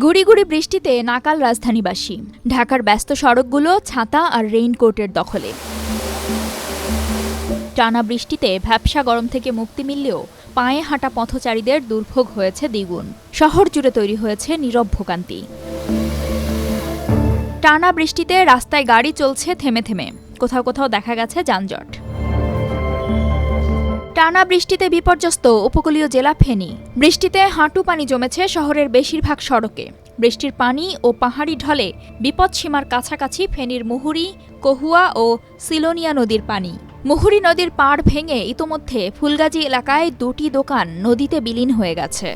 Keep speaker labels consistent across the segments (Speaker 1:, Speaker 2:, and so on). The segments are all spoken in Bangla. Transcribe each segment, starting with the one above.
Speaker 1: গুড়ি গুড়ি বৃষ্টিতে নাকাল রাজধানীবাসী। ঢাকার ব্যস্ত সড়কগুলো ছাতা আর রেইনকোটের দখলে। টানা বৃষ্টিতে ভ্যাপসা গরম থেকে মুক্তি মিললেও পায়ে হাঁটা পথচারীদের দুর্ভোগ হয়েছে দ্বিগুণ। শহর জুড়ে তৈরি হয়েছে নীরব ভোগান্তি। টানা বৃষ্টিতে রাস্তায় গাড়ি চলছে থেমে থেমে, কোথাও কোথাও দেখা গেছে যানজট। টানা বৃষ্টিতে বিপর্যস্ত উপকূলীয় জেলা ফেনী। বৃষ্টিতে হাঁটু পানি জমেছে শহরের বেশিরভাগ সড়কে। বৃষ্টির পানি ও পাহাড়ি ঢলে বিপদসীমার কাছাকাছি ফেনীর মুহুরী, কহুয়া ও সিলোনিয়া নদীর পানি। মুহুরী নদীর পাড় ভেঙে ইতোমধ্যে ফুলগাজী এলাকায় 2টি দোকান নদীতে বিলীন হয়ে গেছে।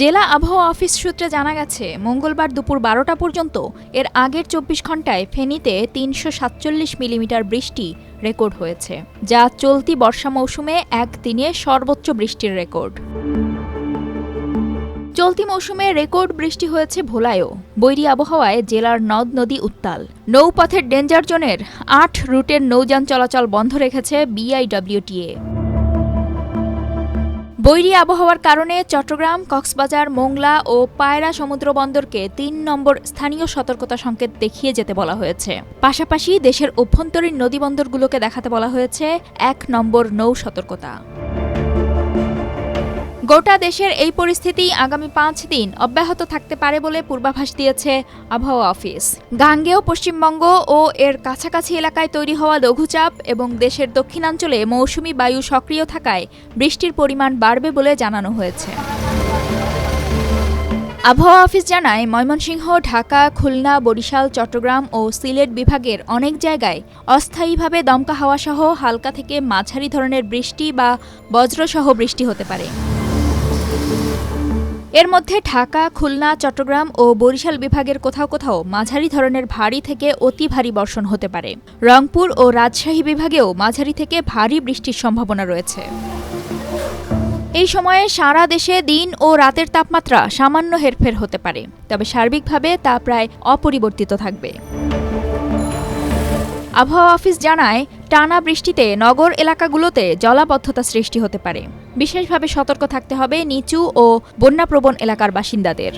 Speaker 1: জেলা আবহাওয়া অফিস সূত্রে জানা গেছে, মঙ্গলবার দুপুর 12টা পর্যন্ত এর আগের 24 ঘণ্টায় ফেনীতে 347 মিলিমিটার বৃষ্টি রেকর্ড হয়েছে, যা চলতি বর্ষা মৌসুমে একদিনে সর্বোচ্চ বৃষ্টির রেকর্ড। চলতি মৌসুমে রেকর্ড বৃষ্টি হয়েছে ভোলায়ও। বৈরী আবহাওয়ায় জেলার নদ নদী উত্তাল। নৌপথের ডেঞ্জার জোনের 8 রুটের নৌযান চলাচল বন্ধ রেখেছে BIWTA। বৈরী আবহাওয়ার কারণে চট্টগ্রাম, কক্সবাজার, মোংলা ও পায়রা সমুদ্র বন্দরকে 3 নম্বর স্থানীয় সতর্কতা সংকেত দেখিয়ে যেতে বলা হয়েছে। পাশাপাশি দেশের অভ্যন্তরীণ নদীবন্দরগুলোকে দেখাতে বলা হয়েছে 1 নম্বর নৌ সতর্কতা। গোটা দেশের এই পরিস্থিতি আগামী 5 দিন অব্যাহত থাকতে পারে বলে পূর্বাভাস দিয়েছে আবহাওয়া অফিস। গাঙ্গেয় পশ্চিমবঙ্গ ও এর কাছাকাছি এলাকায় তৈরি হওয়া লঘুচাপ এবং দেশের দক্ষিণাঞ্চলে মৌসুমি বায়ু সক্রিয় থাকায় বৃষ্টির পরিমাণ বাড়বে বলে জানানো হয়েছে। আবহাওয়া অফিস জানায়, ময়মনসিংহ, ঢাকা, খুলনা, বরিশাল, চট্টগ্রাম ও সিলেট বিভাগের অনেক জায়গায় অস্থায়ীভাবে দমকা হাওয়াসহ হালকা থেকে মাঝারি ধরনের বৃষ্টি বা বজ্রসহ বৃষ্টি হতে পারে। এর মধ্যে ঢাকা, খুলনা, চট্টগ্রাম ও বরিশাল বিভাগের কোথাও কোথাও মাঝারি ধরনের ভারী থেকে অতি ভারী বর্ষণ হতে পারে। রংপুর ও রাজশাহী বিভাগেও মাঝারি থেকে ভারী বৃষ্টির সম্ভাবনা রয়েছে। এই সময়ে সারা দেশে দিন ও রাতের তাপমাত্রা সামান্য হেরফের হতে পারে, তবে সার্বিকভাবে তা প্রায় অপরিবর্তিত থাকবে। আবহাওয়া অফিস জানায়, টানা বৃষ্টিতে নগর এলাকাগুলোতে জলাবদ্ধতা সৃষ্টি হতে পারে। বিশেষভাবে সতর্ক থাকতে হবে নিচু ও বন্যাপ্রবণ এলাকার বাসিন্দাদের।